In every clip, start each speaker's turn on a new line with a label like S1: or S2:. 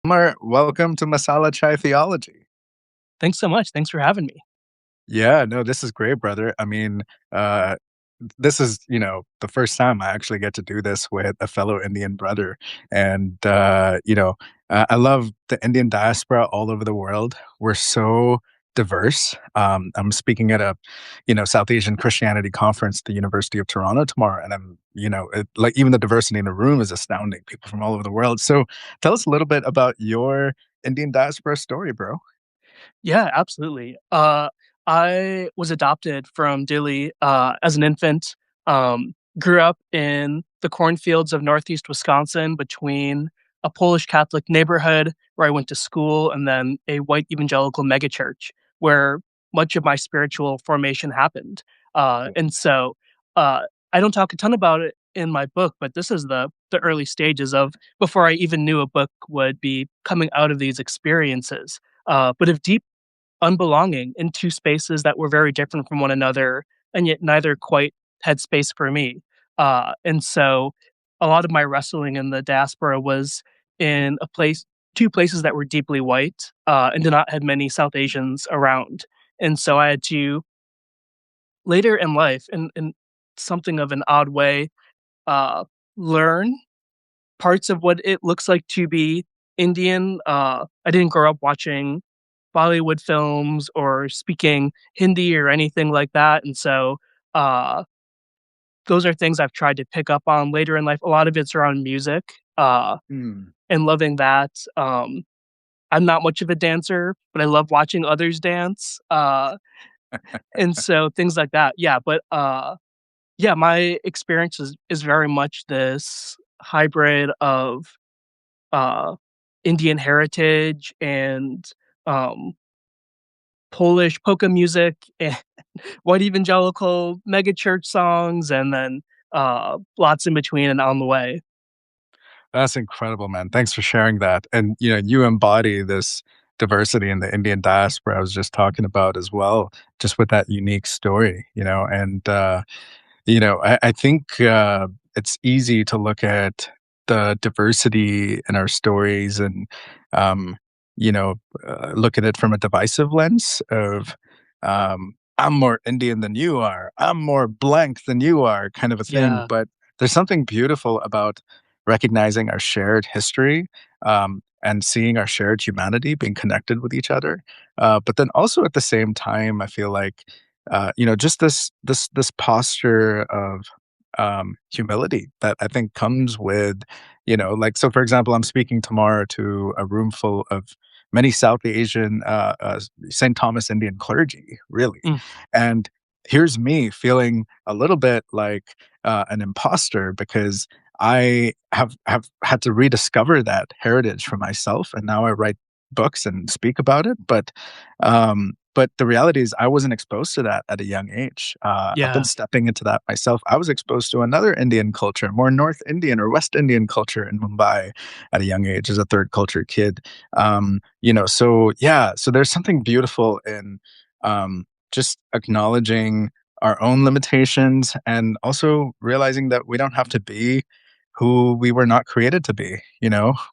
S1: Amar, welcome to Masala Chai Theology.
S2: Thanks so much. Thanks for having me.
S1: Yeah, no, this is great, brother. I mean, uh, this is, the first time I actually get to do this with a fellow Indian brother. And, I love the Indian diaspora all over the world. We're so diverse. I'm speaking at a, South Asian Christianity conference at the University of Toronto tomorrow. And like even the diversity in the room is astounding. People from all over the world. So tell us a little bit about your Indian diaspora story, bro.
S2: Yeah, absolutely. I was adopted from Delhi as an infant. Grew up in the cornfields of Northeast Wisconsin between a Polish Catholic neighborhood where I went to school and then a white evangelical megachurch where much of my spiritual formation happened. And so uh, I don't talk a ton about it in my book, but this is the early stages of before I even knew a book would be coming out of these experiences. But of deep unbelonging in 2 spaces that were very different from one another, and yet neither quite had space for me. And so a lot of my wrestling in the diaspora was in a place 2 places that were deeply white, and did not have many South Asians around. And so I had to later in life, in something of an odd way, uh, learn parts of what it looks like to be Indian. I didn't grow up watching Bollywood films or speaking Hindi or anything like that, and so, uh, those are things I've tried to pick up on later in life. A lot of it's around music,
S1: Hmm.
S2: and loving that. I'm not much of a dancer, but I love watching others dance, and so things like that. Yeah, but, yeah, my experience is very much this hybrid of uh, Indian heritage and um, Polish polka music and white evangelical megachurch songs, and then lots in between and on the way.
S1: That's incredible, man. Thanks for sharing that. And you embody this diversity in the Indian diaspora I was just talking about as well, just with that unique story, I think it's easy to look at the diversity in our stories and, um, look at it from a divisive lens of, I'm more Indian than you are, I'm more blank than you are, kind of a thing.
S2: Yeah,
S1: But there's something beautiful about recognizing our shared history, and seeing our shared humanity being connected with each other. But then also at the same time, I feel like just this posture of humility that I think comes with, like so. For example, I'm speaking tomorrow to a room full of many South Asian St. Thomas Indian clergy, really,
S2: mm,
S1: and here's me feeling a little bit like an imposter because I have had to rediscover that heritage for myself, and now I write books and speak about it. But the reality is, I wasn't exposed to that at a young age. I've been
S2: yeah,
S1: stepping into that myself. I was exposed to another Indian culture, more North Indian or West Indian culture in Mumbai at a young age as a third culture kid. So yeah, so there's something beautiful in just acknowledging our own limitations and also realizing that we don't have to be who we were not created to be.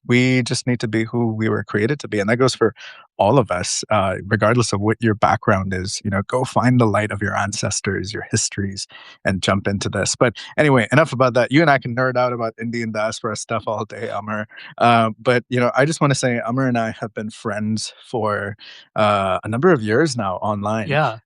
S1: We just need to be who we were created to be, and that goes for all of us, regardless of what your background is. Go find the light of your ancestors, your histories, and jump into this. But anyway, enough about that. You and I can nerd out about Indian diaspora stuff all day, Amar. But I just want to say, Amar and I have been friends for a number of years now online.
S2: yeah,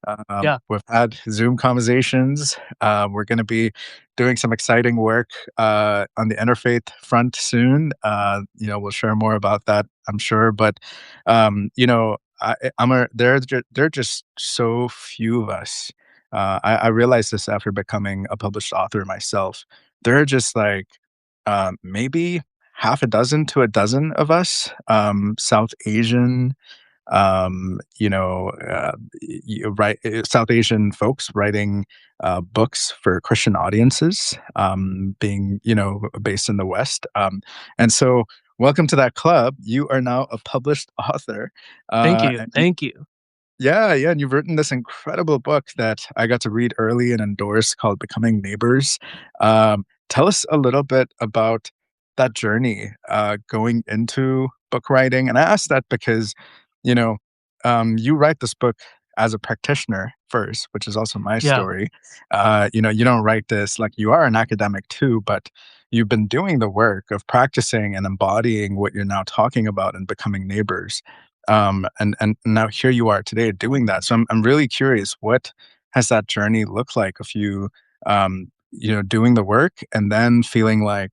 S2: yeah.
S1: We've had Zoom conversations. We're going to be doing some exciting work on the interfaith front soon. We'll share more about that, I'm sure. But there are just so few of us. I realized this after becoming a published author myself. There are just like maybe half a dozen to a dozen of us, South Asian, South Asian folks writing books for Christian audiences, being based in the West, and so welcome to that club. You are now a published author,
S2: Thank you,
S1: and
S2: thank you.
S1: yeah, yeah, and you've written this incredible book that I got to read early and endorse called "Becoming Neighbors." Tell us a little bit about that journey going into book writing? And I ask that because, you know, you write this book as a practitioner first, which is also my
S2: Yeah.
S1: story. You don't write this like you are an academic too, but you've been doing the work of practicing and embodying what you're now talking about and becoming neighbors. And now here you are today doing that. So I'm really curious, what has that journey looked like of you, doing the work and then feeling like,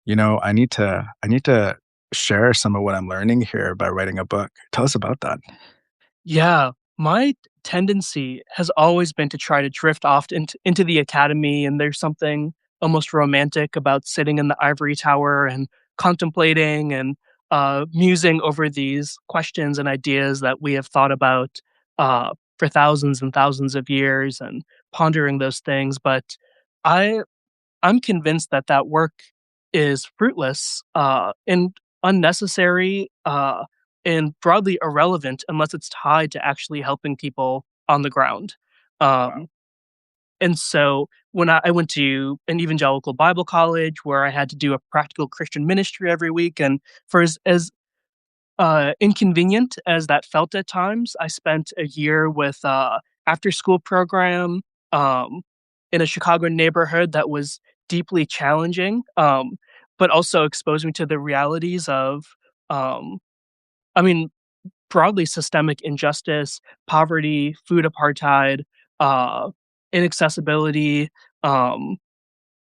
S1: I need to share some of what I'm learning here by writing a book. Tell us about that.
S2: Yeah, my tendency has always been to try to drift off into the academy, and there's something almost romantic about sitting in the ivory tower and contemplating and musing over these questions and ideas that we have thought about for thousands and thousands of years and pondering those things. But I I'm convinced that that work is fruitless, and unnecessary, and broadly irrelevant unless it's tied to actually helping people on the ground.
S1: Wow.
S2: Um, and so when I went to an evangelical Bible college where I had to do a practical Christian ministry every week, and for as inconvenient as that felt at times, I spent a year with after school program um, in a Chicago neighborhood that was deeply challenging, but also exposed me to the realities of, um, I mean, broadly systemic injustice, poverty, food apartheid, uh, inaccessibility, um,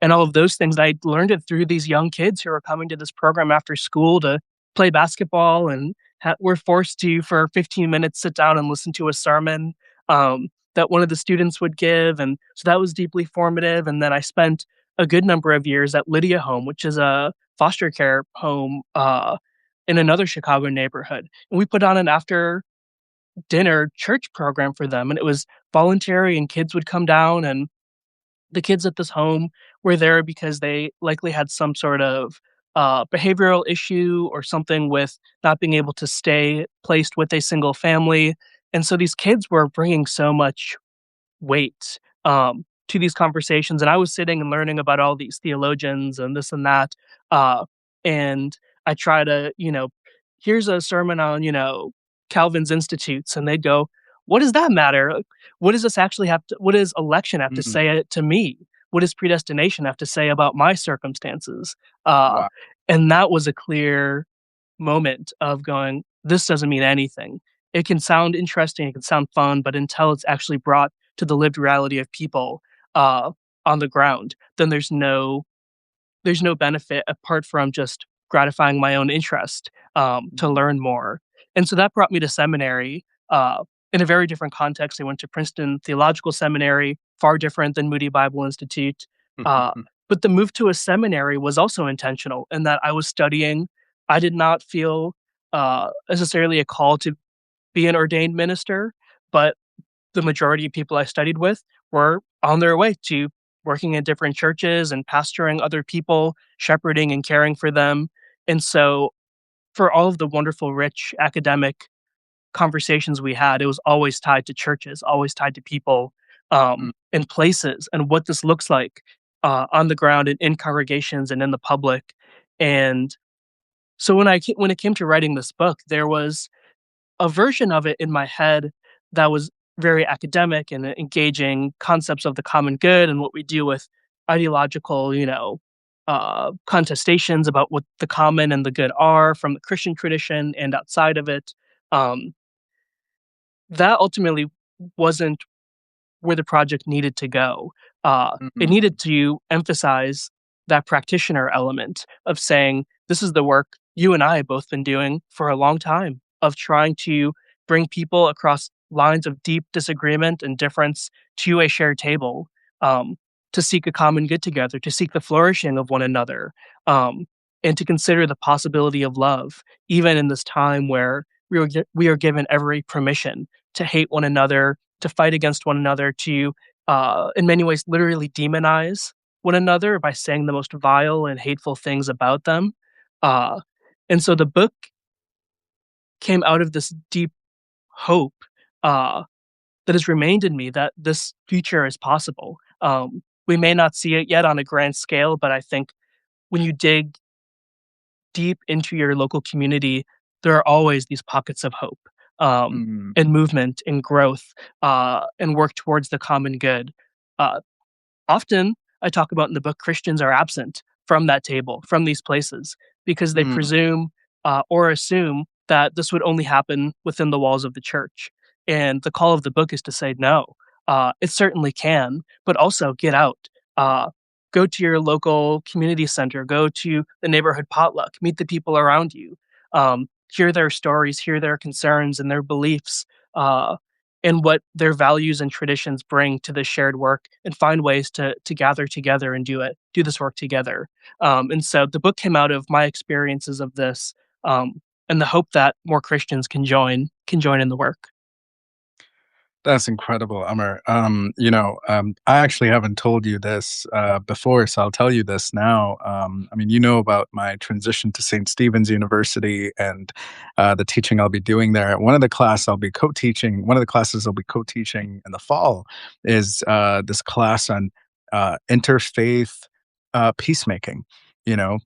S2: and all of those things. I learned it through these young kids who are coming to this program after school to play basketball and were forced to, for 15 minutes, sit down and listen to a sermon that one of the students would give. And so that was deeply formative. And then I spent a good number of years at Lydia Home, which is a foster care home in another Chicago neighborhood. And we put on an after dinner church program for them. And it was voluntary, and kids would come down, and the kids at this home were there because they likely had some sort of behavioral issue or something with not being able to stay placed with a single family. And so these kids were bringing so much weight to these conversations. And I was sitting and learning about all these theologians and this and that. Uh, and I try to, here's a sermon on, Calvin's Institutes. And they'd go, what does that matter? Like, what does this actually have to, what does election have to
S1: Mm,
S2: say to me? What does predestination have to say about my circumstances? Uh,
S1: wow.
S2: and that was a clear moment of going, this doesn't mean anything. It can sound interesting, it can sound fun, but until it's actually brought to the lived reality of people uh, on the ground, then there's no benefit apart from just gratifying my own interest to learn more. And so that brought me to seminary in a very different context. I went to Princeton Theological Seminary, far different than Moody Bible Institute. Uh, but the move to a seminary was also intentional in that I was studying. I did not feel necessarily a call to be an ordained minister, but the majority of people I studied with were on their way to working in different churches and pastoring other people, shepherding and caring for them. And so, for all of the wonderful, rich academic conversations we had, it was always tied to churches, always tied to people
S1: Mm,
S2: and places and what this looks like on the ground and in congregations and in the public. And so when it came to writing this book, there was a version of it in my head that was very academic and engaging concepts of the common good and what we do with ideological, contestations about what the common and the good are from the Christian tradition and outside of it. Um, that ultimately wasn't where the project needed to go. It
S1: mm,
S2: needed to emphasize that practitioner element of saying, this is the work you and I have both been doing for a long time of trying to bring people across lines of deep disagreement and difference to a shared table, um, to seek a common good together, to seek the flourishing of one another, um, and to consider the possibility of love, even in this time where we are given every permission to hate one another, to fight against one another, to, in many ways, literally demonize one another by saying the most vile and hateful things about them. Uh, and so the book came out of this deep hope uh, that has remained in me that this future is possible. We may not see it yet on a grand scale, but I think when you dig deep into your local community, there are always these pockets of hope, um,
S1: Mm,
S2: and movement and growth, and work towards the common good. Uh, Often, I talk about in the book, Christians are absent from that table, from these places, because they
S1: mm.
S2: presume or assume that this would only happen within the walls of the church. And the call of the book is to say, no, it certainly can, but also get out. Uh, Go to your local community center, go to the neighborhood potluck, meet the people around you, hear their stories, hear their concerns and their beliefs. And what their values and traditions bring to the shared work and find ways to gather together and do this work together. And so the book came out of my experiences of this, and the hope that more Christians can join in the work.
S1: That's incredible, Amar. I actually haven't told you this before, so I'll tell you this now. I mean, you know about my transition to St. Stephen's University and the teaching I'll be doing there. One of the classes I'll be co-teaching in the fall is this class on interfaith peacemaking.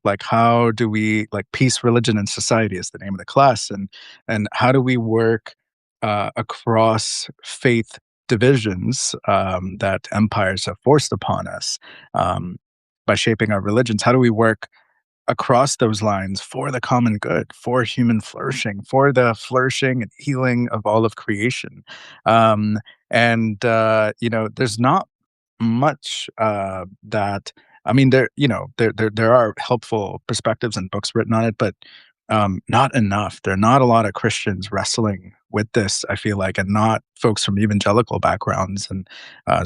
S1: Like how do we like peace, religion, and society is the name of the class, and how do we work across faith divisions that empires have forced upon us um, by shaping our religions. How do we work across those lines for the common good, for human flourishing, for the flourishing and healing of all of creation? And there's not much that I mean, there are helpful perspectives and books written on it, but not enough. There are not a lot of Christians wrestling with this, I feel like, and not folks from evangelical backgrounds. And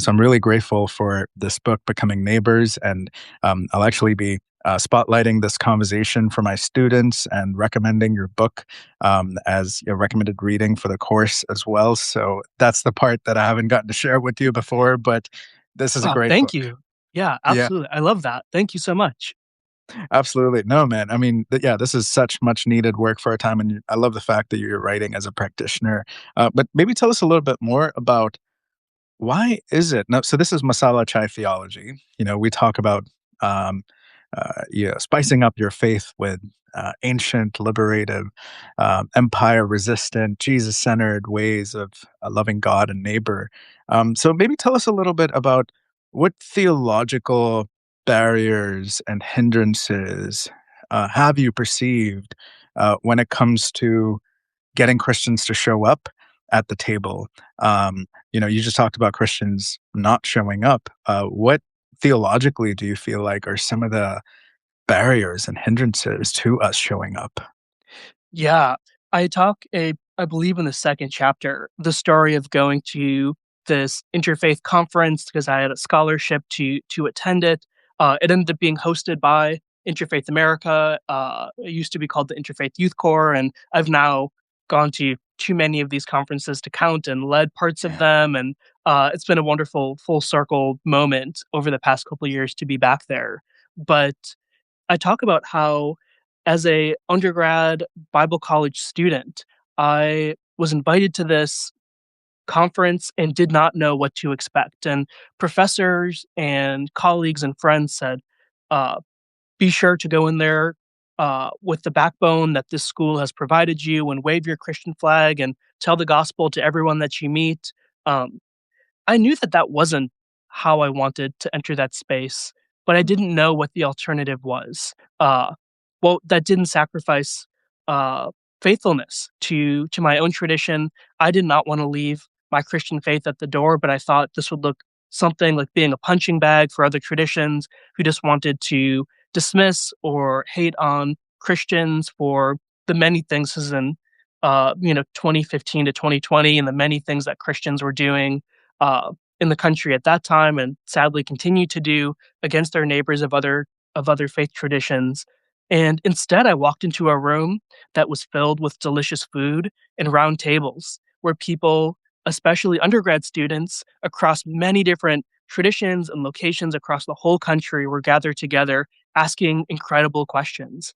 S1: so I'm really grateful for this book, Becoming Neighbors. And I'll actually be spotlighting this conversation for my students and recommending your book as a recommended reading for the course as well. So that's the part that I haven't gotten to share with you before, but this is a
S2: Oh,
S1: great
S2: thank
S1: book.
S2: you. Yeah,
S1: Yeah.
S2: absolutely. I love that. Thank you so much.
S1: Absolutely. No, man. I mean, yeah, this is such much needed work for our time. And I love the fact that you're writing as a practitioner. But maybe tell us a little bit more about why is it? No, so this is Masala Chai theology. We talk about spicing up your faith with ancient, liberative, empire resistant, Jesus centered ways of loving God and neighbor. So maybe tell us a little bit about what theological barriers and hindrances have you perceived when it comes to getting Christians to show up at the table. You just talked about Christians not showing up. What theologically do you feel like are some of the barriers and hindrances to us showing up?
S2: Yeah, I believe in the second chapter, the story of going to this interfaith conference because I had a scholarship to attend it. It ended up being hosted by Interfaith America. It used to be called the Interfaith Youth Corps, and I've now gone to too many of these conferences to count and led parts of them. And it's been a wonderful full circle moment over the past couple of years to be back there. But I talk about how, as a undergrad Bible college student, I was invited to this conference and did not know what to expect. And professors and colleagues and friends said, uh, "Be sure to go in there with the backbone that this school has provided you, and wave your Christian flag and tell the gospel to everyone that you meet." Um, I knew that that wasn't how I wanted to enter that space, but I didn't know what the alternative was. Uh, that didn't sacrifice uh, faithfulness to my own tradition. I did not want to leave my Christian faith at the door, but I thought this would look something like being a punching bag for other traditions who just wanted to dismiss or hate on Christians for the many things as in 2015 to 2020 and the many things that Christians were doing uh, in the country at that time, and sadly continue to do against their neighbors of other faith traditions. And instead, I walked into a room that was filled with delicious food and round tables where people, especially undergrad students across many different traditions and locations across the whole country, were gathered together asking incredible questions.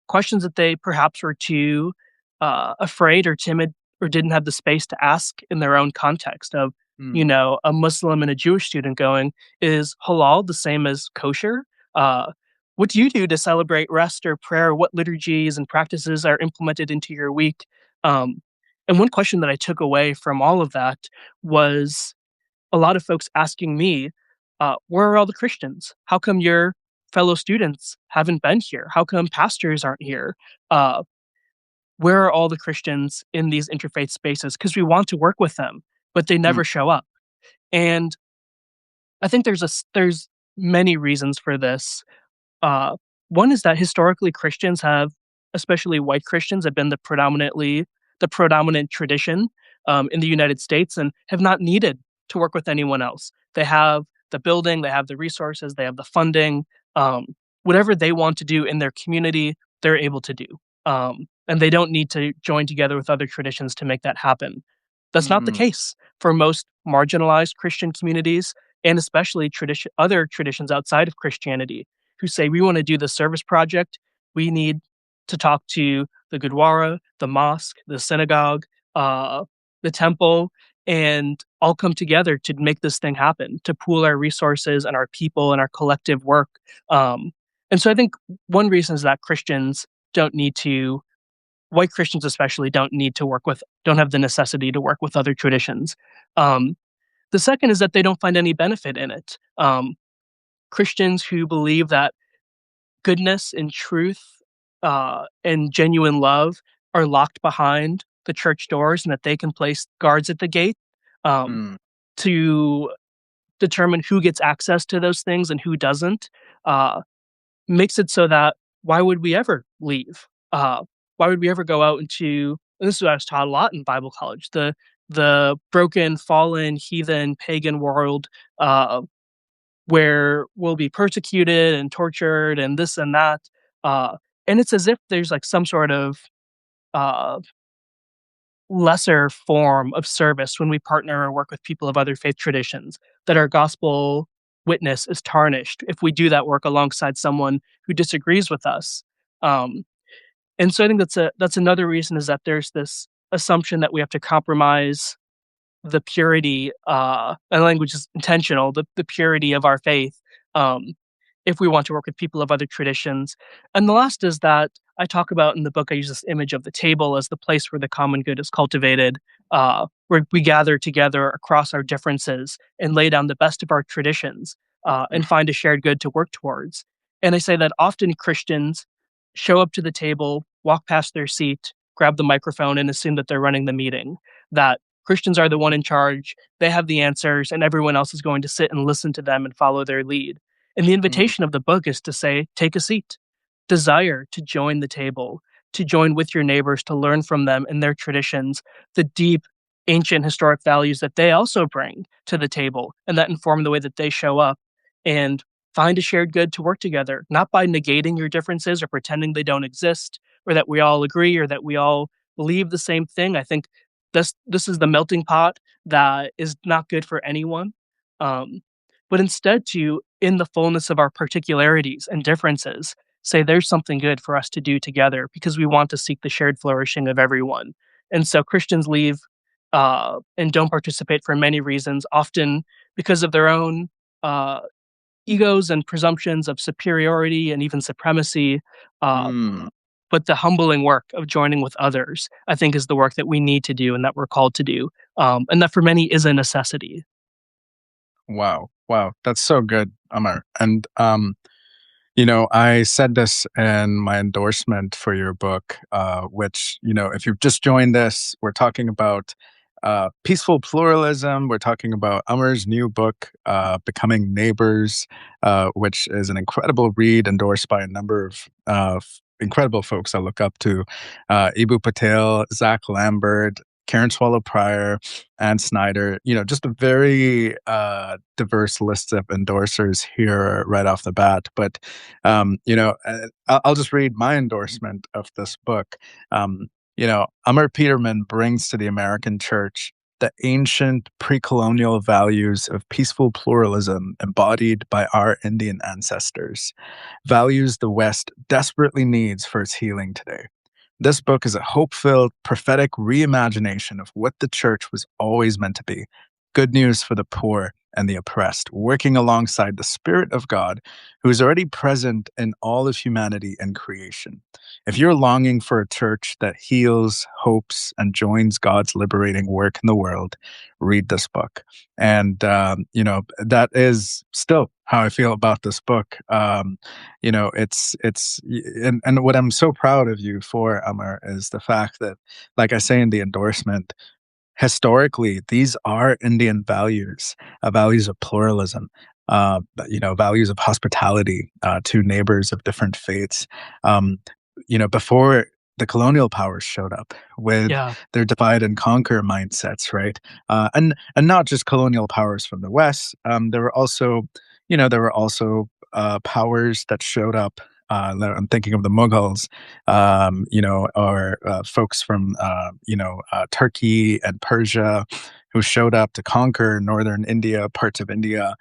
S2: Questions that they perhaps were too afraid or timid or didn't have the space to ask in their own context of,
S1: Mm,
S2: a Muslim and a Jewish student going, "Is halal the same as kosher?" Uh, what do you do to celebrate rest or prayer? What liturgies and practices are implemented into your week? Um, and one question that I took away from all of that was a lot of folks asking me, where are all the Christians? How come your fellow students haven't been here? How come pastors aren't here? Uh, where are all the Christians in these interfaith spaces? Because we want to work with them, but they
S1: Mm,
S2: never show up. And I think there's many reasons for this. Uh, One is that historically Christians have, especially white Christians, have been the predominant tradition in the United States and have not needed to work with anyone else. They have the building, they have the resources, they have the funding. Um, Whatever they want to do in their community, they're able to do, and they don't need to join together with other traditions to make that happen. That's not the
S1: mm,
S2: case for most marginalized Christian communities, and especially other traditions outside of Christianity who say, we want to do the service project. We need to talk to the Gurdwara, the mosque, the synagogue, uh, the temple, and all come together to make this thing happen, to pool our resources and our people and our collective work. Um, and so I think one reason is that don't need to, white Christians especially, don't have the necessity to work with other traditions. Um, the second is that they don't find any benefit in it. Christians who believe that goodness and truth, and genuine love are locked behind the church doors and that they can place guards at the gate, um,
S1: mm,
S2: to determine who gets access to those things and who doesn't, uh, makes it so that why would we ever leave? Why would we ever go out into, and this is what I was taught a lot in Bible college, the broken, fallen, heathen, pagan world, uh, where we'll be persecuted and tortured and this and that. Uh, and it's as if there's like some sort of uh, lesser form of service when we partner or work with people of other faith traditions, that our gospel witness is tarnished if we do that work alongside someone who disagrees with us. Um, and so I think that's another reason, is that there's this assumption that we have to compromise the purity, and language is intentional, the purity of our faith, um, if we want to work with people of other traditions. And the last is that I talk about in the book, I use this image of the table as the place where the common good is cultivated, where we gather together across our differences and lay down the best of our traditions,
S1: mm,
S2: and find a shared good to work towards. And I say that often Christians show up to the table, walk past their seat, grab the microphone, and assume that they're running the meeting. That Christians are the one in charge, they have the answers, and everyone else is going to sit and listen to them and follow their lead. And the
S1: mm,
S2: invitation of the book is to say, take a seat, desire to join the table, to join with your neighbors, to learn from them and their traditions, the deep, ancient, historic values that they also bring to the table and that inform the way that they show up, and find a shared good to work together, not by negating your differences or pretending they don't exist or that we all agree or that we all believe the same thing. I think this is the melting pot that is not good for anyone. Um, but instead to, in the fullness of our particularities and differences, say there's something good for us to do together because we want to seek the shared flourishing of everyone. And so Christians leave, and don't participate for many reasons, often because of their own uh, egos and presumptions of superiority and even supremacy. Uh,
S1: mm.
S2: but the humbling work of joining with others, I think, is the work that we need to do and that we're called to do, and that for many is a necessity.
S1: Wow, wow, that's so good, Amar. And I said this in my endorsement for your book, which, if you've just joined this, we're talking about peaceful pluralism. We're talking about Amar's new book, Becoming Neighbors, which is an incredible read endorsed by a number of incredible folks I look up to: Ibu Patel, Zach Lambert, Karen Swallow Pryor, Ann Snyder. Just a very diverse list of endorsers here right off the bat. But I'll just read my endorsement of this book. Amar Peterman brings to the American church the ancient pre-colonial values of peaceful pluralism embodied by our Indian ancestors, values the West desperately needs for its healing today. This book is a hope-filled, prophetic reimagination of what the church was always meant to be: good news for the poor and the oppressed, working alongside the Spirit of God, who is already present in all of humanity and creation. If you're longing for a church that heals, hopes, and joins God's liberating work in the world, read this book. And, that is still how I feel about this book. And what I'm so proud of you for, Amar, is the fact that, like I say in the endorsement, historically, these are Indian values, values of pluralism, values of hospitality to neighbors of different faiths. Um, before the colonial powers showed up with
S2: Yeah,
S1: their divide and conquer mindsets, right? And not just colonial powers from the West. There were also powers that showed up. I'm thinking of the Mughals, or folks from Turkey and Persia, who showed up to conquer northern India, parts of India,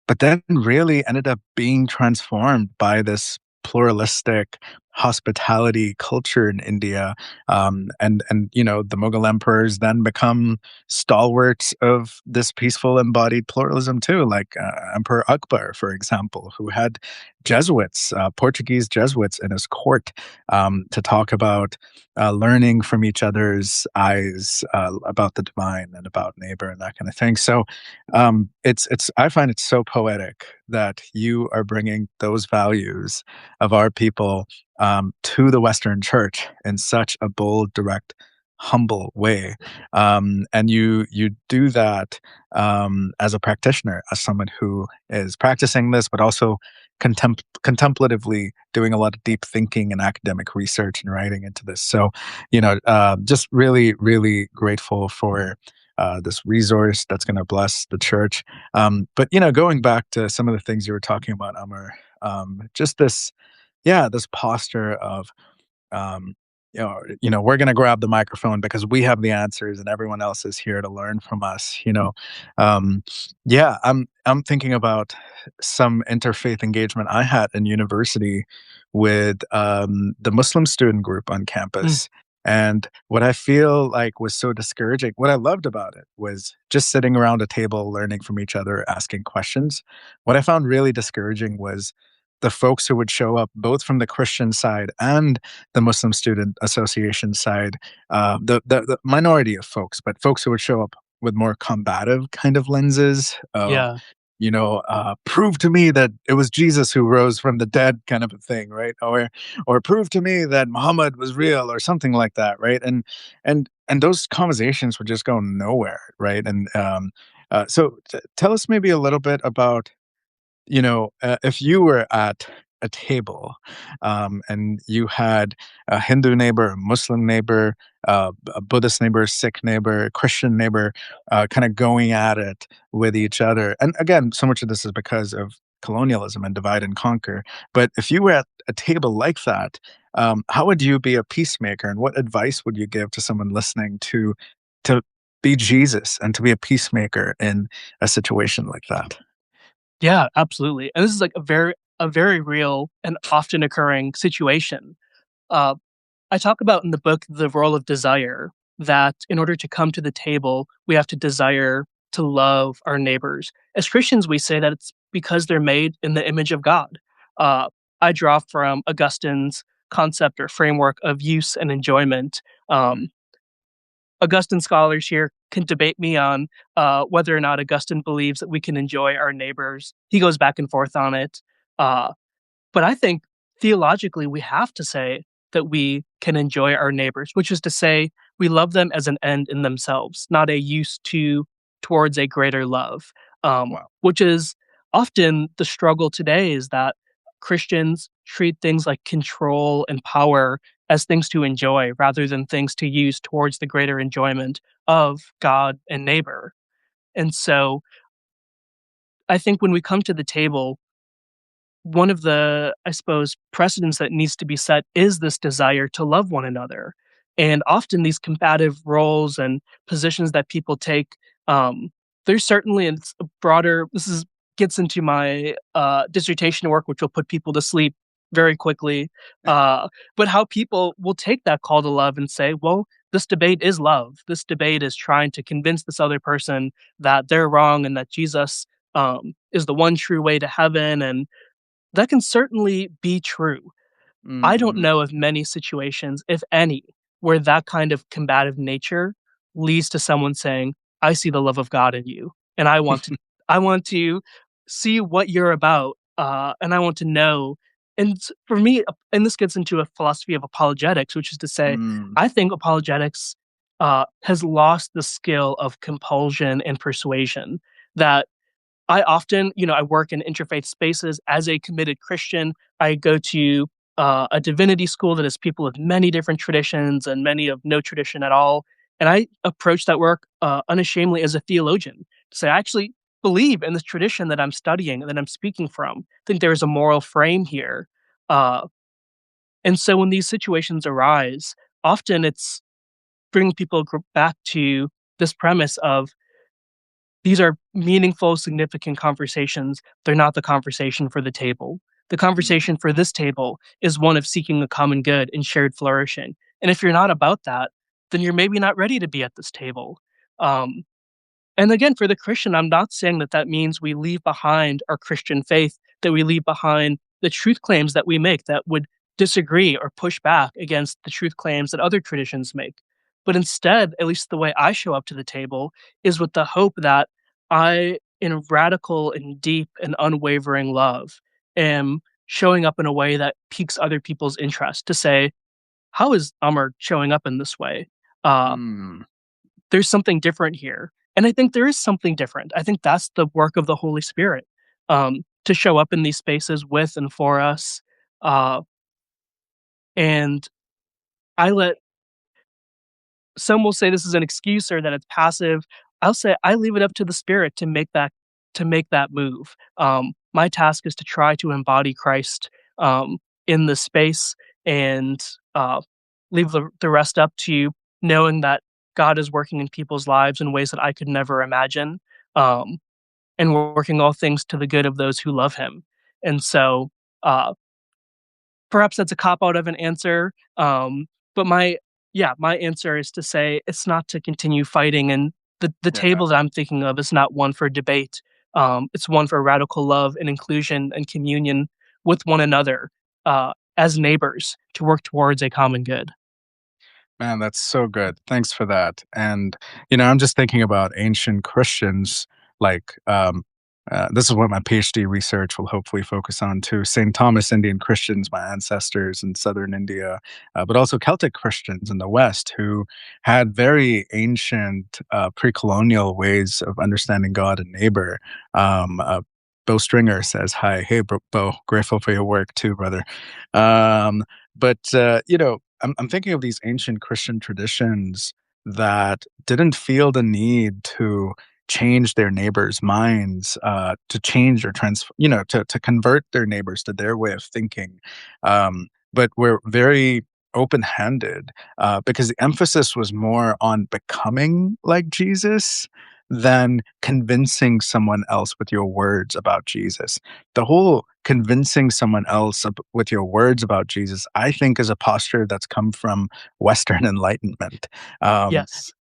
S1: but then really ended up being transformed by this pluralistic hospitality culture in India. And the Mughal emperors then become stalwarts of this peaceful embodied pluralism too, like Emperor Akbar, for example, who had Jesuits, Portuguese Jesuits in his court, to talk about learning from each other's eyes about the divine and about neighbor and that kind of thing. So it's I find it so poetic that you are bringing those values of our people to the Western Church in such a bold, direct, humble way, and you do that as a practitioner, as someone who is practicing this, but also contemplatively doing a lot of deep thinking and academic research and writing into this. So, just really, really grateful for this resource that's going to bless the church. But going back to some of the things you were talking about, Amar, just this posture of um, we're going to grab the microphone because we have the answers and everyone else is here to learn from us. Um, yeah, I'm thinking about some interfaith engagement I had in university with the Muslim student group on
S2: mm,
S1: campus. And what I feel like was so discouraging, what I loved about it was just sitting around a table, learning from each other, asking questions. What I found really discouraging was the folks who would show up both from the Christian side and the Muslim Student Association side, the minority of folks, but folks who would show up with more combative kind of lenses of,
S2: yeah,
S1: prove to me that it was Jesus who rose from the dead, kind of a thing, right? Or prove to me that Muhammad was real, or something like that, right? And those conversations would just go nowhere, right? And tell us maybe a little bit about if you were at a table, and you had a Hindu neighbor, a Muslim neighbor, a Buddhist neighbor, Sikh neighbor, Christian neighbor, kind of going at it with each other. And again, so much of this is because of colonialism and divide and conquer. But if you were at a table like that, how would you be a peacemaker, and what advice would you give to someone listening to be Jesus and to be a peacemaker in a situation like that?
S2: yeah, absolutely. And this is like a very real and often occurring situation. Uh, I talk about in the book the role of desire, that in order to come to the table, we have to desire to love our neighbors. As Christians, we say that it's because they're made in the image of God. Uh, I draw from Augustine's concept or framework of use and enjoyment. Um, Augustine scholars here can debate me on whether or not Augustine believes that we can enjoy our neighbors. He goes back and forth on it. Uh, but I think theologically, we have to say that we can enjoy our neighbors, which is to say, we love them as an end in themselves, not a use to towards a greater love.
S1: Wow.
S2: Which is often the struggle today is that Christians treat things like control and power as things to enjoy rather than things to use towards the greater enjoyment of God and neighbor. And so I think when we come to the table, one of the, I suppose, precedents that needs to be set is this desire to love one another. And often these combative roles and positions that people take, um, there's certainly it's a broader. This is gets into my dissertation work, which will put people to sleep very quickly. Uh, but how people will take that call to love and say, "Well, this debate is love. This debate is trying to convince this other person that they're wrong and that Jesus." is the one true way to heaven, and that can certainly be true. I don't
S1: Mhm.
S2: know of many situations, if any, where that kind of combative nature leads to someone saying, "I see the love of God in you, and I want to see what you're about, and I want to know." And for me, and this gets into a philosophy of apologetics, which is to say,
S1: Mm.
S2: I think apologetics has lost the skill of compulsion and persuasion that I often, I work in interfaith spaces as a committed Christian. I go to a divinity school that has people of many different traditions and many of no tradition at all. And I approach that work unashamedly as a theologian to say, I actually believe in this tradition that I'm studying and that I'm speaking from. I think there is a moral frame here. Uh, and so when these situations arise, often it's bringing people back to this premise of these are meaningful, significant conversations. They're not the conversation for the table. The
S1: Mm.
S2: conversation for this table is one of seeking a common good and shared flourishing. And if you're not about that, then you're maybe not ready to be at this table. Um, and again, for the Christian, I'm not saying that that means we leave behind our Christian faith, that we leave behind the truth claims that we make that would disagree or push back against the truth claims that other traditions make. But instead, at least the way I show up to the table is with the hope that I, in radical and deep and unwavering love, am showing up in a way that piques other people's interest to say, how is Amar showing up in this way? Uh,
S1: Mm.
S2: there's something different here. And I think there is something different. I think that's the work of the Holy Spirit, to show up in these spaces with and for us. Uh, and I let some will say this is an excuse or that it's passive. I'll say I leave it up to the Spirit to make that move. My task is to try to embody Christ in this space and leave the rest up to knowing that God is working in people's lives in ways that I could never imagine, um, and working all things to the good of those who love Him. And so, uh, perhaps that's a cop out of an answer, but my answer is to say it's not to continue fighting, and the
S1: Yeah.
S2: table that I'm thinking of is not one for debate. It's one for radical love and inclusion and communion with one another, as neighbors to work towards a common good.
S1: Man, that's so good. Thanks for that. And, I'm just thinking about ancient Christians, like, this is what my PhD research will hopefully focus on too. St. Thomas Indian Christians, my ancestors in southern India, but also Celtic Christians in the West who had very ancient pre colonial ways of understanding God and neighbor. Bo Stringer says, hi. Hey, Bo, grateful for your work too, brother. Um, but I'm thinking of these ancient Christian traditions that didn't feel the need to change their neighbors' minds, to change or to convert their neighbors to their way of thinking, but were very open-handed, because the emphasis was more on becoming like Jesus than convincing someone else with your words about Jesus. The whole convincing someone else with your words about Jesus, I think, is a posture that's come from Western Enlightenment, um,
S2: Yes.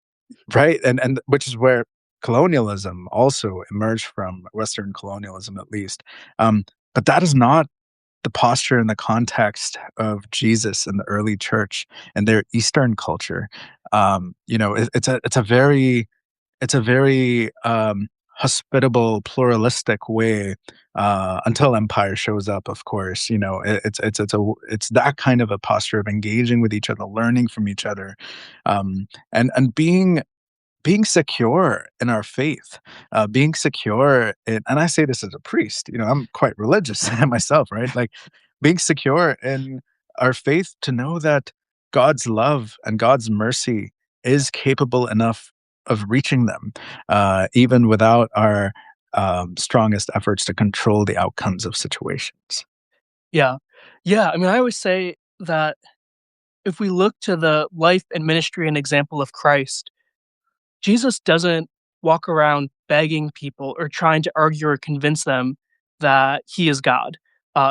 S1: right? And which is where colonialism also emerged from, Western colonialism at least. But that is not the posture and the context of Jesus in the early church and their Eastern culture. It's a very hospitable, pluralistic way, until empire shows up. Of course, it's that kind of a posture of engaging with each other, learning from each other, and being secure in our faith, being secure in, and I say this as a priest, I'm quite religious myself, right? Like being secure in our faith to know that God's love and God's mercy is capable enough of reaching them, even without our strongest efforts to control the outcomes of situations.
S2: Yeah. Yeah, I mean, I always say that if we look to the life and ministry and example of Christ, Jesus doesn't walk around begging people or trying to argue or convince them that he is God.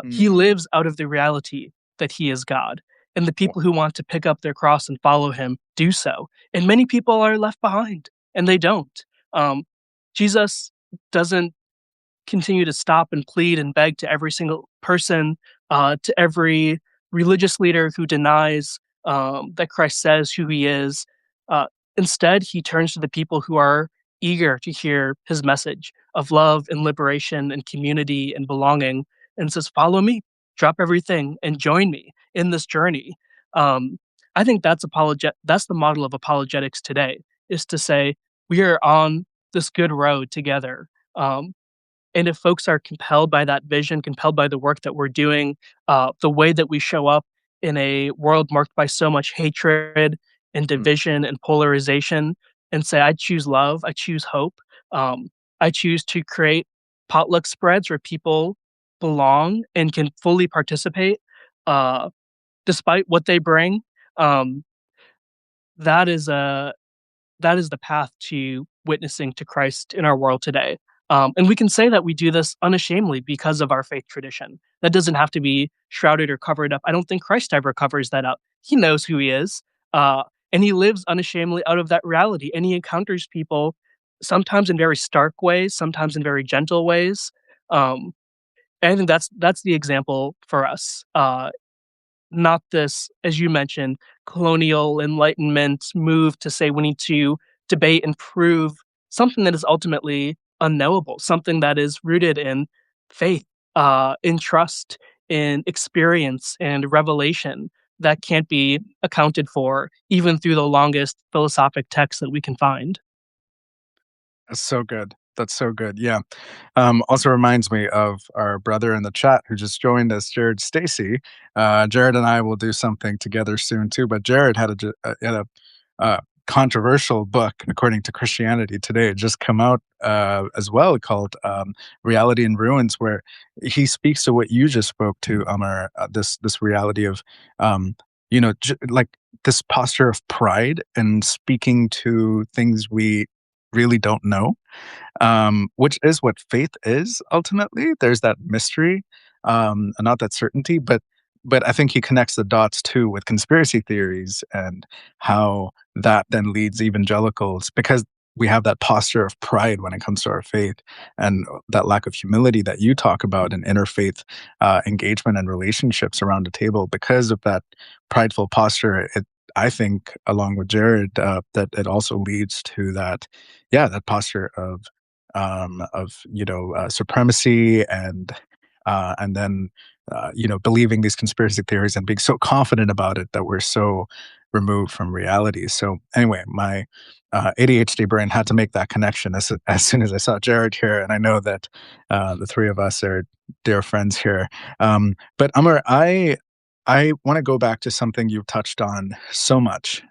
S2: He
S1: Mm.
S2: lives out of the reality that he is God. And the people who want to pick up their cross and follow him do so. And many people are left behind and they don't. Um, Jesus doesn't continue to stop and plead and beg to every single person, to every religious leader who denies that Christ says who he is. Uh, Instead, he turns to the people who are eager to hear his message of love and liberation and community and belonging and says, "Follow me, drop everything, and join me in this journey." Um, I think that's the model of apologetics today, is to say, we are on this good road together. Um, and if folks are compelled by that vision, compelled by the work that we're doing, the way that we show up in a world marked by so much hatred and
S1: Mm.
S2: division and polarization, and say, I choose love, I choose hope, I choose to create potluck spreads where people belong and can fully participate, uh, despite what they bring. Um, that is a that is the path to witnessing to Christ in our world today. And we can say that we do this unashamedly because of our faith tradition. That doesn't have to be shrouded or covered up. I don't think Christ ever covers that up. He knows who he is, uh, and he lives unashamedly out of that reality. And he encounters people sometimes in very stark ways, sometimes in very gentle ways. Um, and I think that's the example for us. Not this, as you mentioned, colonial enlightenment move to say we need to debate and prove something that is ultimately unknowable, something that is rooted in faith, in trust, in experience and revelation that can't be accounted for even through the longest philosophic text that we can find.
S1: That's so good. That's so good. Yeah. Also reminds me of our brother in the chat who just joined us, Jared Stacy. Jared and I will do something together soon too. But Jared had a controversial book, according to Christianity Today, just come out as well, called "Reality in Ruins," where he speaks to what you just spoke to, Amar. This reality of, um, like this posture of pride and speaking to things we really don't know, which is what faith is ultimately. There's that mystery, and not that certainty, but I think he connects the dots too with conspiracy theories and how that then leads evangelicals, because we have that posture of pride when it comes to our faith, and that lack of humility that you talk about in interfaith engagement and relationships around the table. Because of that prideful posture, I think, along with Jared, that it also leads to that, yeah, that posture of supremacy, and then believing these conspiracy theories and being so confident about it that we're so removed from reality. So anyway, my ADHD brain had to make that connection as soon as I saw Jared here, and I know that the three of us are dear friends here. But Amar, I want to go back to something you've touched on so much.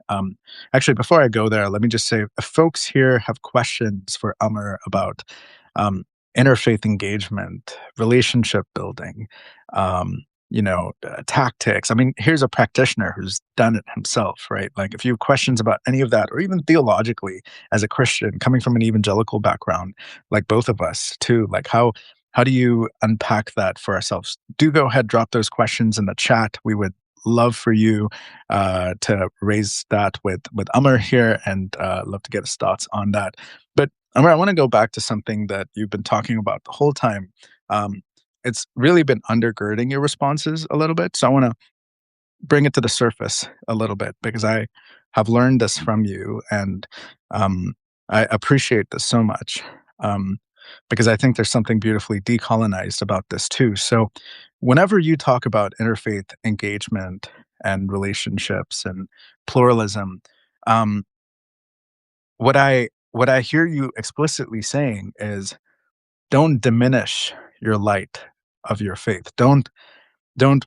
S1: Actually, before I go there, let me just say, if folks here have questions for Amr about um, interfaith engagement, relationship building, tactics. I mean, here's a practitioner who's done it himself, right? Like, if you have questions about any of that, or even theologically, as a Christian coming from an evangelical background, like both of us too, like how do you unpack that for ourselves? Do go ahead, drop those questions in the chat. We would love for you to raise that with Amr here, and love to get his thoughts on that. But Amr, I want to go back to something that you've been talking about the whole time. Um, it's really been undergirding your responses a little bit, so I want to bring it to the surface a little bit, because I have learned this from you, and I appreciate this so much, because I think there's something beautifully decolonized about this too. So, whenever you talk about interfaith engagement and relationships and pluralism, um, what I hear you explicitly saying is, don't diminish your light of your faith. Don't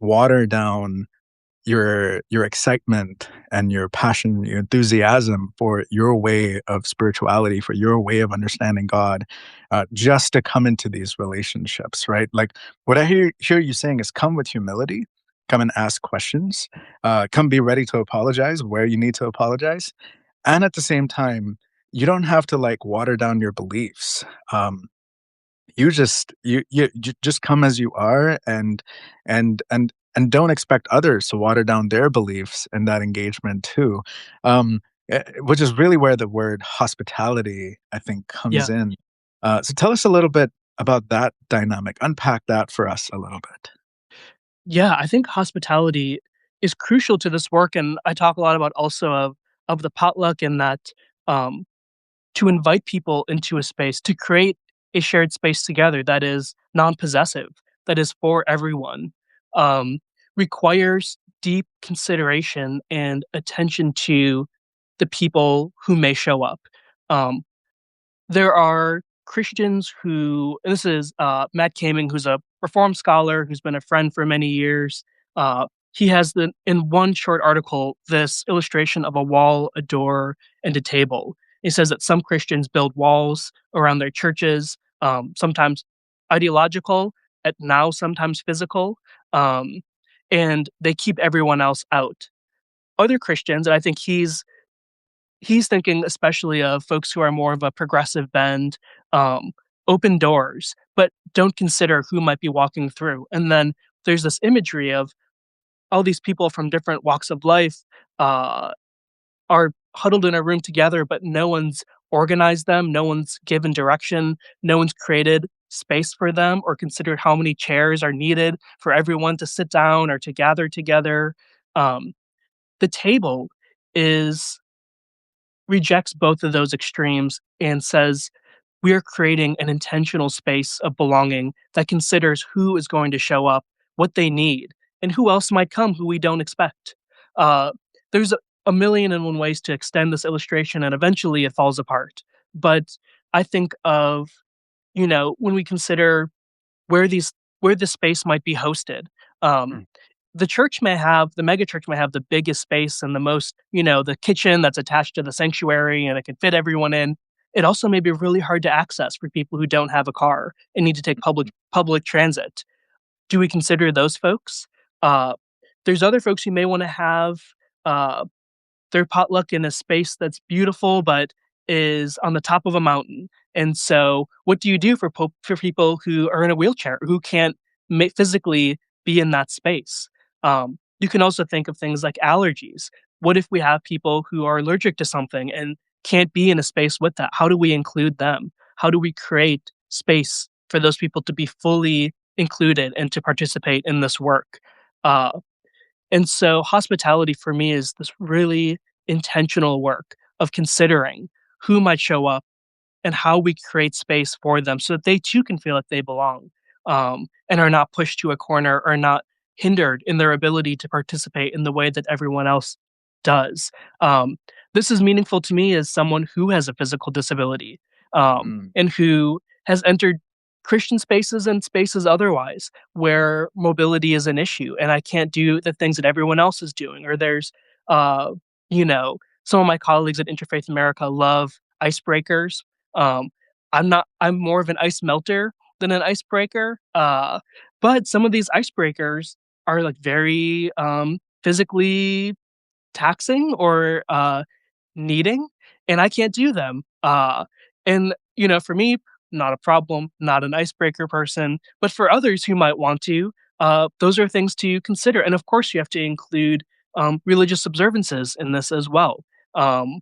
S1: water down your excitement and your passion, your enthusiasm for your way of spirituality, for your way of understanding God, just to come into these relationships, right? Like, what I hear you saying is, come with humility, come and ask questions, come be ready to apologize where you need to apologize, and at the same time, you don't have to like water down your beliefs. You just come as you are, and don't expect others to water down their beliefs in that engagement too, which is really where the word hospitality, I think, comes
S2: Yeah.
S1: in. So tell us a little bit about that dynamic? Unpack that for us a little bit.
S2: Yeah, I think hospitality is crucial to this work, and I talk a lot about also of the potluck and that um, to invite people into a space, to create a shared space together that is non-possessive, that is for everyone, um, requires deep consideration and attention to the people who may show up. Um, there are Christians who and this is, Matt Kaming, who's a Reformed scholar who's been a friend for many years. He has in one short article, this illustration of a wall, a door, and a table. He says that some Christians build walls around their churches, sometimes ideological, at now sometimes physical, um, and they keep everyone else out. Other Christians, and I think he's thinking especially of folks who are more of a progressive bend, um, open doors, but don't consider who might be walking through. And then there's this imagery of all these people from different walks of life uh, are huddled in a room together, but no one's organized them, no one's given direction, no one's created space for them or considered how many chairs are needed for everyone to sit down or to gather together. Um, the table is rejects both of those extremes and says, we are creating an intentional space of belonging that considers who is going to show up, what they need, and who else might come who we don't expect. There's a million and one ways to extend this illustration, and eventually it falls apart. But I think of, when we consider where these where this space might be hosted. Um,
S1: Mm,
S2: the mega church may have the biggest space and the most, the kitchen that's attached to the sanctuary and it can fit everyone in. It also may be really hard to access for people who don't have a car and need to take public transit. Do we consider those folks? Uh, there's other folks who may want to have uh, their potluck in a space that's beautiful, but is on the top of a mountain. And so, what do you do for people who are in a wheelchair who can't physically be in that space? You can also think of things like allergies. What if we have people who are allergic to something and can't be in a space with that? How do we include them? How do we create space for those people to be fully included and to participate in this work? Uh, and so hospitality for me is this really intentional work of considering who might show up and how we create space for them so that they too can feel like they belong, and are not pushed to a corner or not hindered in their ability to participate in the way that everyone else does. Um, this is meaningful to me as someone who has a physical disability,
S1: mm,
S2: and who has entered Christian spaces and spaces otherwise where mobility is an issue and I can't do the things that everyone else is doing. Or there's, uh, some of my colleagues at Interfaith America love icebreakers. um, I'm more of an ice melter than an icebreaker, but some of these icebreakers are, like, very, physically taxing or, needing, and I can't do them, and, for me, not a problem, not an icebreaker person, but for others who might want to, those are things to consider, and, of course, you have to include, religious observances in this as well. Um,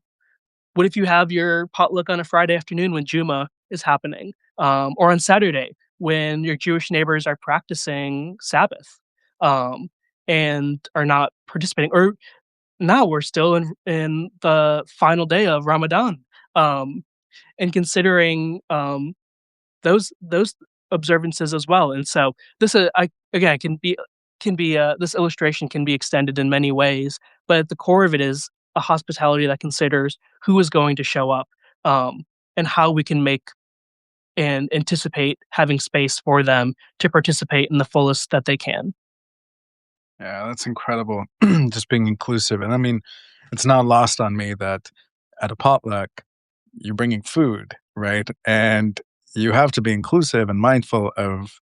S2: what if you have your potluck on a Friday afternoon when Juma is happening, or on Saturday when your Jewish neighbors are practicing Sabbath, um, and are not participating? Or now we're still in the final day of Ramadan, um, and considering those observances as well. And so this I again can be this illustration can be extended in many ways, but at the core of it is a hospitality that considers who is going to show up, and how we can make and anticipate having space for them to participate in the fullest that they can.
S1: yeah, that's incredible. Just being inclusive. And I mean, it's not lost on me that at a potluck, you're bringing food, right? And you have to be inclusive and mindful of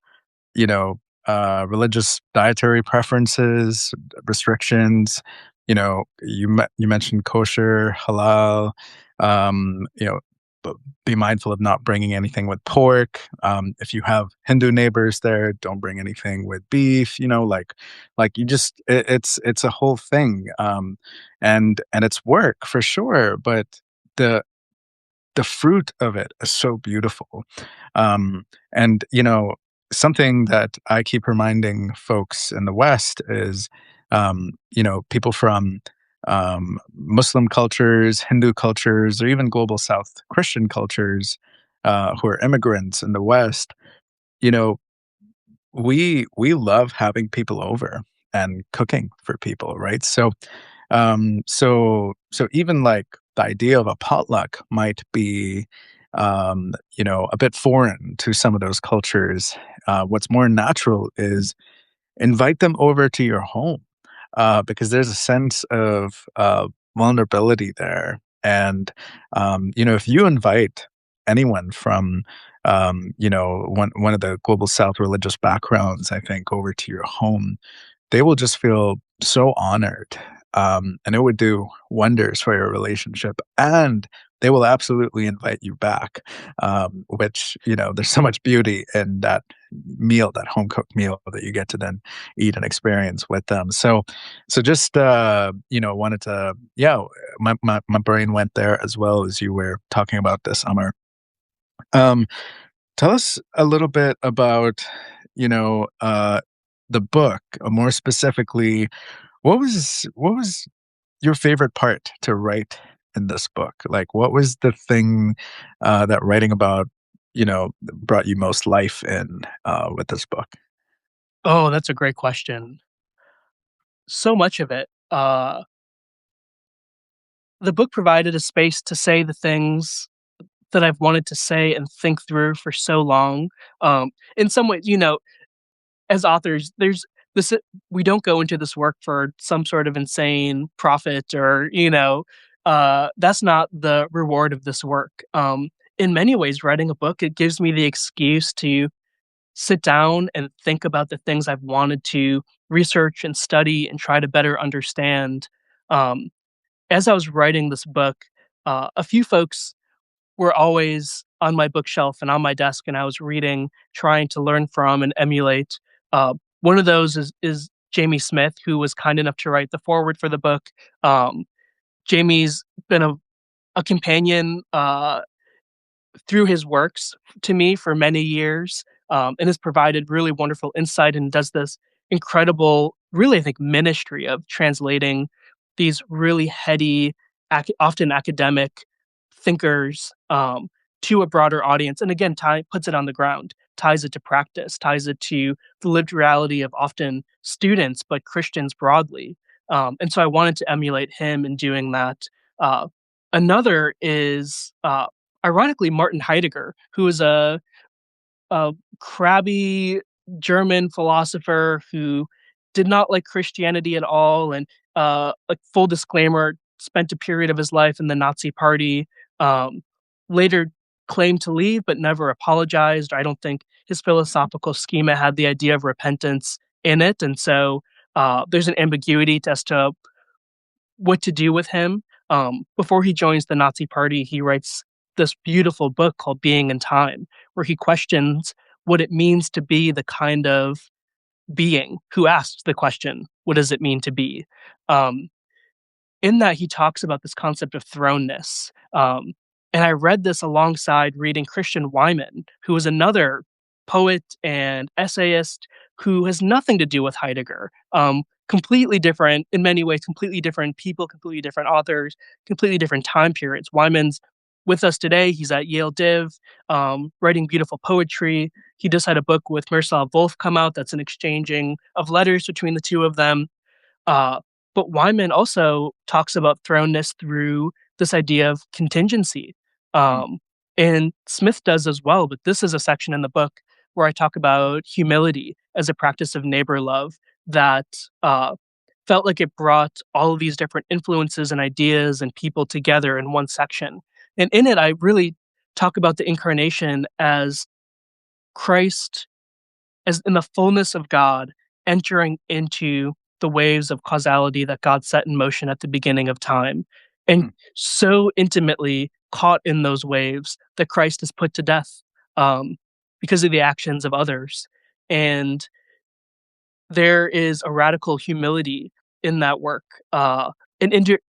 S1: religious dietary preferences, restrictions. You mentioned kosher, halal. Um, you know, be mindful of not bringing anything with pork. If you have Hindu neighbors there, don't bring anything with beef. Like you just it's a whole thing, and it's work for sure. But the the fruit of it is so beautiful. And something that I keep reminding folks in the West is, people from Muslim cultures, Hindu cultures, or even global South Christian cultures, who are immigrants in the West. You know, we love having people over and cooking for people, right? So even like the idea of a potluck might be, a bit foreign to some of those cultures. What's more natural is invite them over to your home, because there's a sense of vulnerability there. And if you invite anyone from, one of the global South religious backgrounds, I think, over to your home, they will just feel so honored, and it would do wonders for your relationship, and they will absolutely invite you back, which, there's so much beauty in that meal, that home cooked meal that you get to then eat and experience with them. So just, wanted to, yeah, my brain went there as well as you were talking about this, Amar. Um, Tell us a little bit about, you know, uh, the book, more specifically, what was your favorite part to write in this book? Like, what was the thing, that writing about, brought you most life in, with this book?
S2: Oh, that's a great question. So much of it, the book provided a space to say the things that I've wanted to say and think through for so long. In some ways, as authors, there's this we don't go into this work for some sort of insane profit or, that's not the reward of this work. In many ways, writing a book, it gives me the excuse to sit down and think about the things I've wanted to research and study and try to better understand. Um, as I was writing this book, a few folks were always on my bookshelf and on my desk, and I was reading, trying to learn from and emulate. One of those is Jamie Smith, who was kind enough to write the foreword for the book. Jamie's been a companion through his works to me for many years, and has provided really wonderful insight and does this incredible, really, I think, ministry of translating these really heady, often academic thinkers to a broader audience. And again, puts it on the ground, ties it to practice, ties it to the lived reality of often students, but Christians broadly. And so I wanted to emulate him in doing that. Uh, Another is ironically, Martin Heidegger, who is a crabby German philosopher who did not like Christianity at all, and like full disclaimer, spent a period of his life in the Nazi Party. Um, Later claimed to leave, but never apologized. I don't think his philosophical schema had the idea of repentance in it, and so there's an ambiguity as to what to do with him. Before he joins the Nazi Party, he writes this beautiful book called Being in Time, where he questions what it means to be the kind of being who asks the question, what does it mean to be? Um, in that, he talks about this concept of thrownness. And I read this alongside reading Christian Wyman, who is another poet and essayist who has nothing to do with Heidegger. Completely different, in many ways, completely different people, completely different authors, completely different time periods. Wyman's with us today. He's at Yale Div, writing beautiful poetry. He just had a book with Miroslav Volf come out that's an exchanging of letters between the two of them. Uh, but Wyman also talks about thrownness through this idea of contingency.
S1: Mm,
S2: Um, and Smith does as well, but this is a section in the book where I talk about humility as a practice of neighbor love that felt like it brought all of these different influences and ideas and people together in one section. And in it, I really talk about the incarnation as Christ as in the fullness of God, entering into the waves of causality that God set in motion at the beginning of time, and
S1: mm,
S2: so intimately caught in those waves that Christ is put to death because of the actions of others. And there is a radical humility in that work, an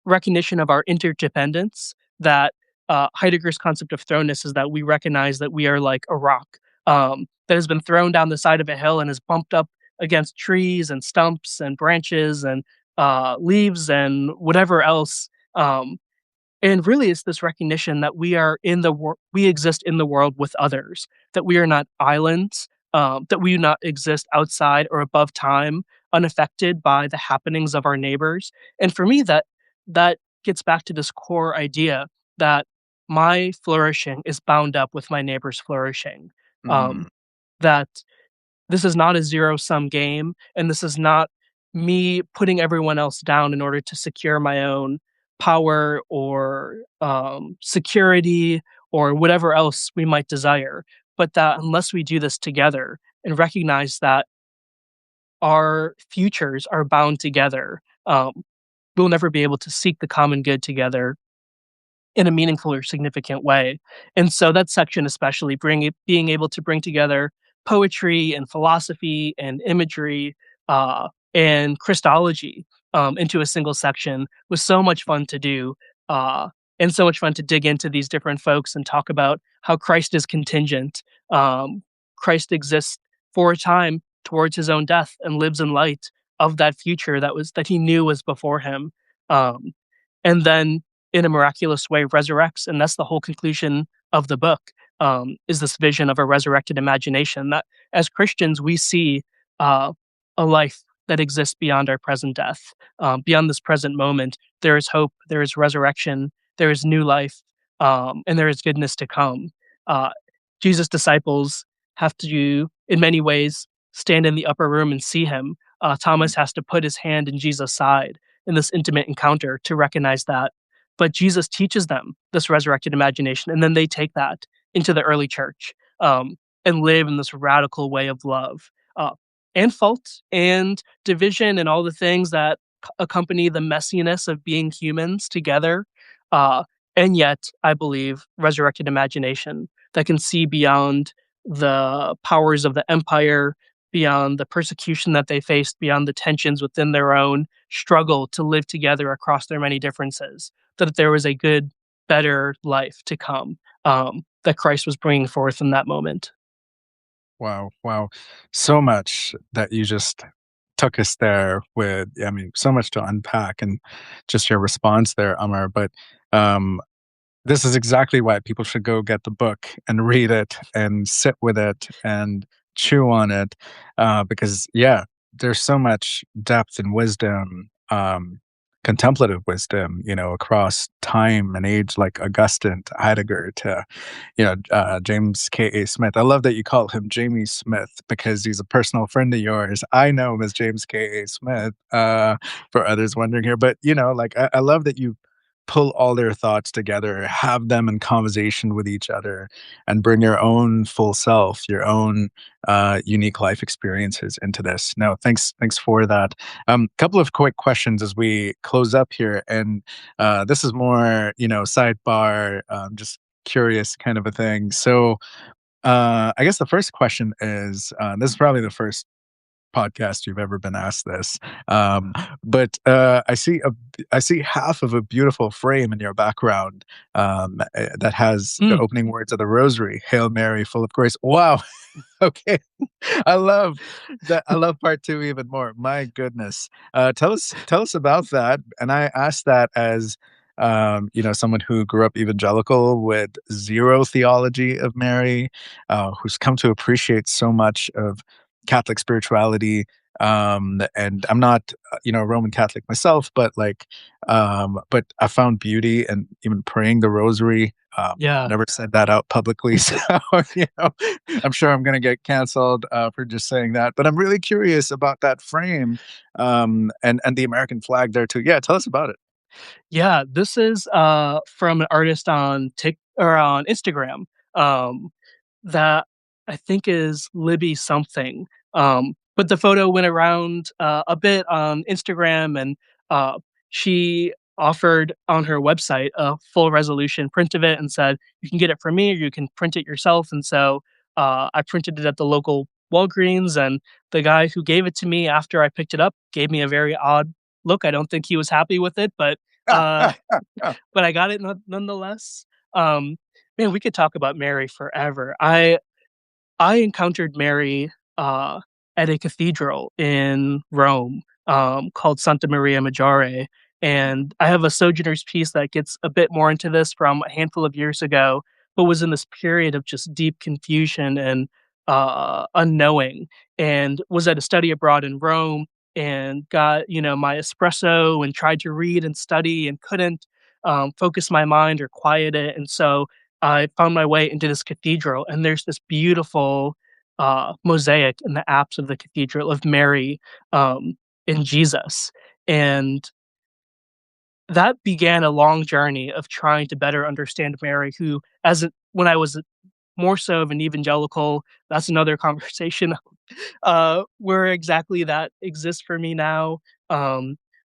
S2: recognition of our interdependence that Heidegger's concept of thrownness is that we recognize that we are like a rock that has been thrown down the side of a hill and is bumped up against trees and stumps and branches and leaves and whatever else. And really, it's this recognition that we exist in the world with others, that we are not islands, that we do not exist outside or above time, unaffected by the happenings of our neighbors. And for me, that gets back to this core idea that my flourishing is bound up with my neighbor's flourishing.
S1: Mm,
S2: Um, that this is not a zero-sum game, and this is not me putting everyone else down in order to secure my own power or, security or whatever else we might desire, but that unless we do this together and recognize that our futures are bound together, we'll never be able to seek the common good together in a meaningful or significant way. And so that section especially being able to bring together poetry and philosophy and imagery and Christology into a single section was so much fun to do. And so much fun to dig into these different folks and talk about how Christ is contingent. Christ exists for a time towards his own death and lives in light of that future that he knew was before him. Um, and then in a miraculous way resurrects, and that's the whole conclusion of the book, is this vision of a resurrected imagination that as Christians we see uh, a life that exists beyond our present death, beyond this present moment. There is hope, there is resurrection, there is new life, and there is goodness to come. Uh, Jesus' disciples have to, in many ways, stand in the upper room and see him. Thomas has to put his hand in Jesus' side in this intimate encounter to recognize that. But Jesus teaches them this resurrected imagination, and then they take that into the early church and live in this radical way of love uh, and fault and division and all the things that accompany the messiness of being humans together. Uh, and yet, I believe, resurrected imagination that can see beyond the powers of the empire, beyond the persecution that they faced, beyond the tensions within their own struggle to live together across their many differences, that there was a good, better life to come that Christ was bringing forth in that moment.
S1: wow, wow. So much that you just took us there with, I mean, so much to unpack and just your response there, Amar. But um, this is exactly why people should go get the book and read it and sit with it and chew on it, because, yeah, there's so much depth and wisdom, contemplative wisdom, across time and age, like Augustine to Heidegger to, James K.A. Smith. I love that you call him Jamie Smith because he's a personal friend of yours. I know him as James K.A. Smith, for others wondering here. But, like, I love that you pull all their thoughts together, have them in conversation with each other, and bring your own full self, your own unique life experiences into this. No, thanks for that. Couple of quick questions as we close up here, and this is more, sidebar, just curious kind of a thing. So, I guess the first question is, this is probably the first podcast you've ever been asked this. But I see half of a beautiful frame in your background, that has the
S2: Mm,
S1: opening words of the Rosary, "Hail Mary, full of grace." Wow. Okay. I love that. I love part two even more. My goodness. Tell us about that. And I asked that as, someone who grew up evangelical with zero theology of Mary, who's come to appreciate so much of Catholic spirituality. And I'm not, Roman Catholic myself, but but I found beauty in even praying the Rosary.
S2: yeah.
S1: Never said that out publicly, so you know, I'm sure I'm going to get canceled for just saying that. But I'm really curious about that frame, and the American flag there too. Yeah, tell us about it.
S2: Yeah, this is from an artist on Tik or on Instagram. Um that I think is Libby something. But the photo went around a bit on Instagram, and she offered on her website a full resolution print of it and said, "You can get it from me, or you can print it yourself." And so I printed it at the local Walgreens, and the guy who gave it to me after I picked it up gave me a very odd look. I don't think he was happy with it, uh, but I got it nonetheless. Um, Man, we could talk about Mary forever. I encountered Mary, at a cathedral in Rome, called Santa Maria Maggiore, and I have a Sojourner's piece that gets a bit more into this from a handful of years ago, but was in this period of just deep confusion and, unknowing, and was at a study abroad in Rome and got, my espresso and tried to read and study and couldn't, focus my mind or quiet it, and so I found my way into this cathedral, and there's this beautiful, mosaic in the apse of the cathedral of Mary, and Jesus, and that began a long journey of trying to better understand Mary, who, when I was more so of an evangelical, that's another conversation, where exactly that exists for me now,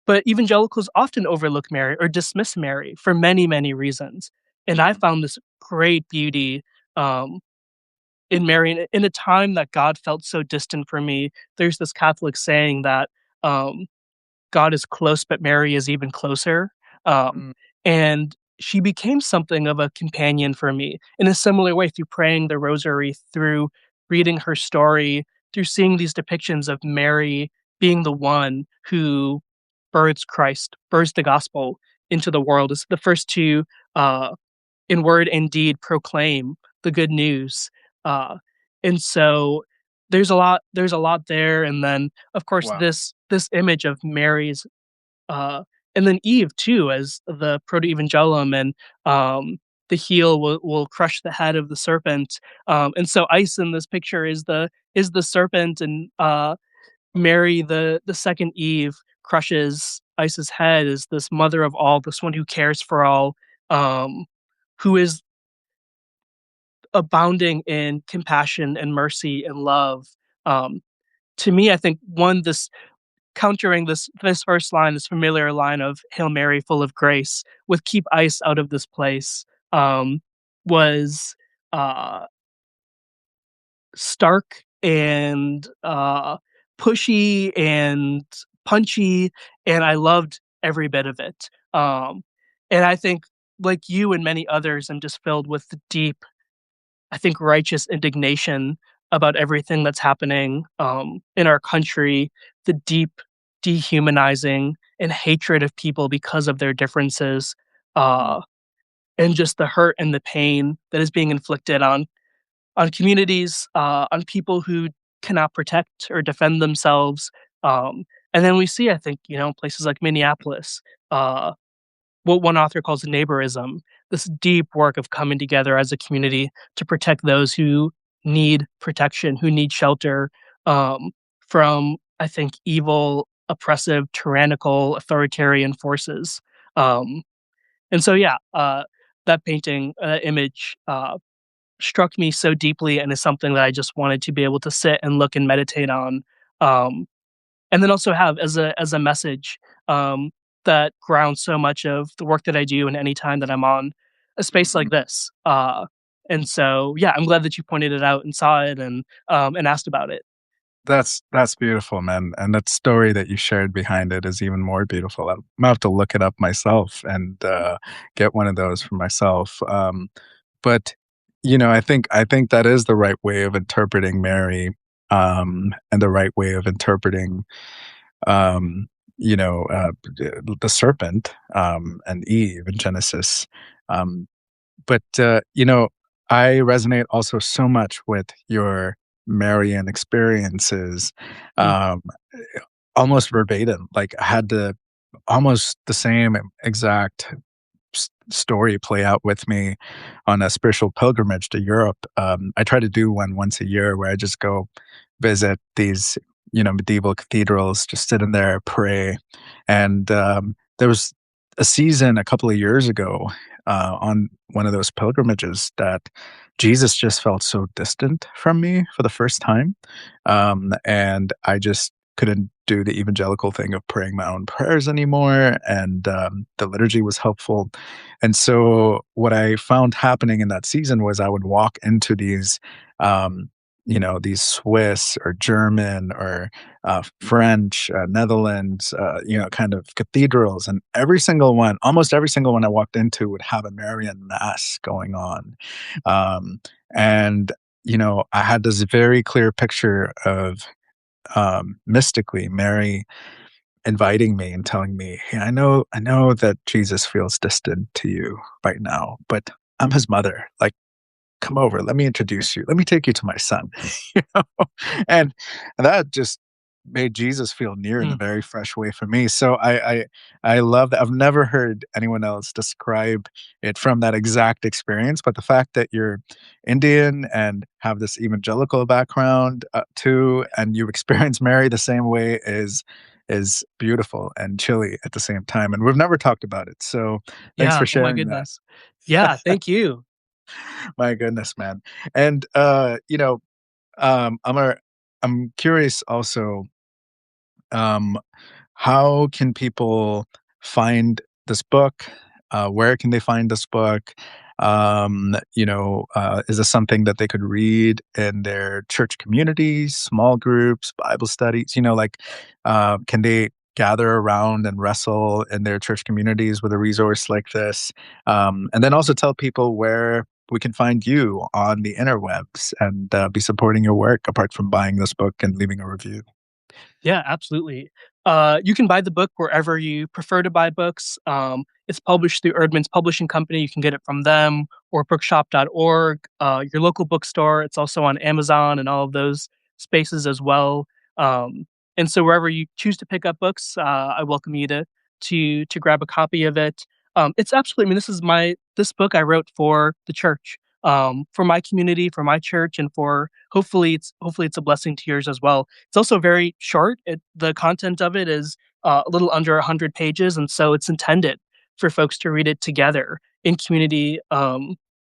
S2: but evangelicals often overlook Mary or dismiss Mary for many, many reasons, and I found this great beauty, um, in Mary, and in a time that God felt so distant from me. There's this Catholic saying that, um, God is close, but Mary is even closer, um,
S1: Mm,
S2: and she became something of a companion for me in a similar way through praying the rosary, through reading her story, through seeing these depictions of Mary being the one who births the gospel into the world. It's the first to, in word and deed, proclaim the good news, uh, and so there's a lot there, and then, of course,
S1: wow.
S2: this image of Mary's, uh and then Eve too as the proto-evangelium, and, the heel will crush the head of the serpent, and so Ice in this picture is the serpent, and, Mary, the second Eve, crushes Ice's head as this mother of all, this one who cares for all, who is abounding in compassion and mercy and love. Um, to me, I think this countering this first line, this familiar line of "Hail Mary, full of grace," with "Keep ice out of this place," was, uh, stark and, pushy and punchy, and I loved every bit of it. And I think, like you and many others, I'm just filled with deep, I think, righteous indignation about everything that's happening, in our country, the deep dehumanizing and hatred of people because of their differences,
S1: Mm,
S2: uh, and just the hurt and the pain that is being inflicted on communities, on people who cannot protect or defend themselves. And then we see, I think, places like Minneapolis, uh, what one author calls neighborism, this deep work of coming together as a community to protect those who need protection, who need shelter, um, from, I think, evil, oppressive, tyrannical, authoritarian forces. Um, and so, yeah, that painting, image, struck me so deeply and is something that I just wanted to be able to sit and look and meditate on. Um, and then also have as a message, um, that grounds so much of the work that I do and any time that I'm on a space
S1: mhm.
S2: like this. And so, yeah, I'm glad that you pointed it out and saw it and asked about it.
S1: That's beautiful, man, and that story that you shared behind it is even more beautiful. Imma have to look it up myself and, get one of those for myself, but, I think that is the right way of interpreting Mary, and the right way of interpreting, um, the serpent, and Eve in Genesis, um, but, I resonate also so much with your Marian experiences,
S2: Mm,
S1: um, almost verbatim, like, I had almost the same exact story play out with me on a spiritual pilgrimage to Europe. I try to do one once a year where I just go visit these, medieval cathedrals, just sit in there, pray. And there was a season a couple of years ago on one of those pilgrimages that Jesus just felt so distant from me for the first time. And I just couldn't do the evangelical thing of praying my own prayers anymore. And the liturgy was helpful. And so what I found happening in that season was I would walk into these um, these Swiss or German or French, Netherlands, kind of cathedrals, and almost every single one I walked into would have a Marian mass going on, um, and I had this very clear picture of mystically Mary inviting me and telling me, "Hey, I know that Jesus feels distant to you right now, but I'm his mother. Like, come over, let me introduce you, let me take you to my son." you know and that just made Jesus feel near in a
S2: Mm.
S1: very fresh way for me. So I love that. I've never heard anyone else describe it from that exact experience, but the fact that you're Indian and have this evangelical background too, and you experience Mary the same way is beautiful and chilly at the same time, and we've never talked about it, so thanks
S2: Yeah,
S1: for
S2: oh my
S1: sharing that.
S2: goodness. Yeah, thank you.
S1: My goodness, man. And I'm curious also, um, how can people find this book? Where can they find this book? Is this something that they could read in their church communities, small groups, Bible studies? Can they gather around and wrestle in their church communities with a resource like this? And then also tell people where we can find you on the interwebs and be supporting your work apart from buying this book and leaving a review.
S2: Yeah, absolutely. You can buy the book wherever you prefer to buy books. It's published through Erdman's Publishing Company. You can get it from them or bookshop.org, your local bookstore. It's also on Amazon and all of those spaces as well. Um, and so wherever you choose to pick up books, I welcome you to grab a copy of it. It's absolutely. I mean, this book I wrote for the church, for my community, for my church, and for hopefully it's a blessing to yours as well. It's also very short. The content of it is a little under 100 pages, and so it's intended for folks to read it together in community,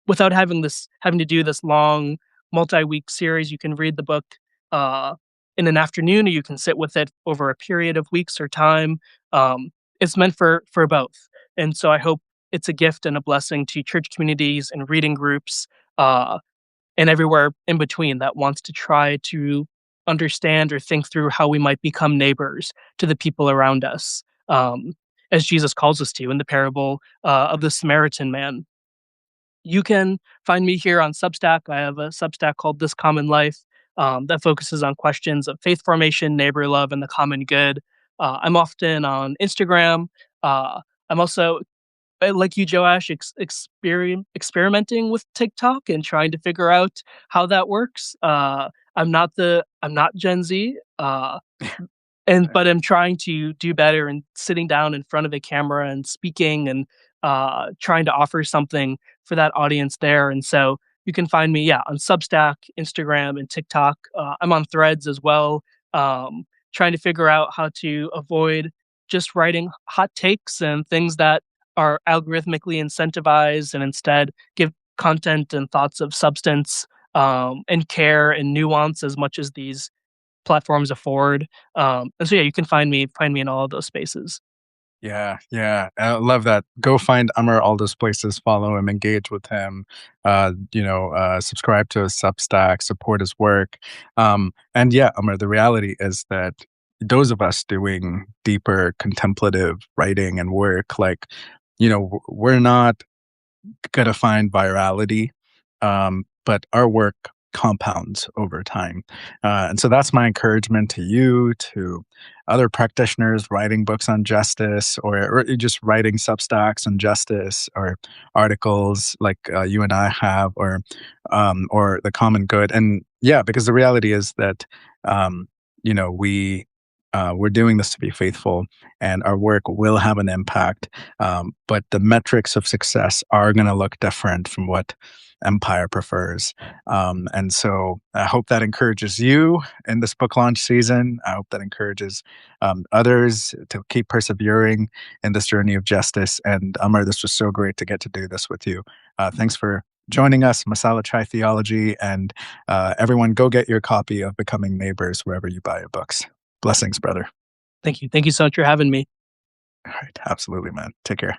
S2: without having to do this long multi-week series. You can read the book uh, in an afternoon, or you can sit with it over a period of weeks or time. It's meant for both, and so I hope it's a gift and a blessing to church communities and reading groups. Uh, and everywhere in between that wants to try to understand or think through how we might become neighbors to the people around us, as Jesus calls us to in the parable of the Samaritan man. You can find me here on Substack. I have a Substack called This Common Life that focuses on questions of faith formation, neighbor love, and the common good. I'm often on Instagram. I'm also like you, Joash, experimenting with TikTok and trying to figure out how that works. I'm not Gen Z, but I'm trying to do better and sitting down in front of a camera and speaking and trying to offer something for that audience there. And so you can find me, yeah, on Substack, Instagram, and TikTok. I'm on Threads as well, trying to figure out how to avoid just writing hot takes and things that are algorithmically incentivized and instead give content and thoughts of substance, and care and nuance as much as these platforms afford. And so yeah, you can find me in all of those spaces.
S1: Yeah, yeah, I love that. Go find Amar all those places, follow him, engage with him, subscribe to his Substack, support his work. And yeah, Amar, the reality is that those of us doing deeper contemplative writing and work, like, we're not gonna find virality, but our work compounds over time. And so that's my encouragement to you, to other practitioners writing books on justice, or just writing Substacks on justice, or articles like you and I have, or the common good. And yeah, because the reality is that we're doing this to be faithful, and our work will have an impact, but the metrics of success are going to look different from what Empire prefers. And so I hope that encourages you in this book launch season. I hope that encourages others to keep persevering in this journey of justice. And Amar, this was so great to get to do this with you. Thanks for joining us, Masala Chai Theology, and everyone go get your copy of Becoming Neighbors wherever you buy your books. Blessings, brother.
S2: Thank you. Thank you so much for having me.
S1: All right. Absolutely, man. Take care.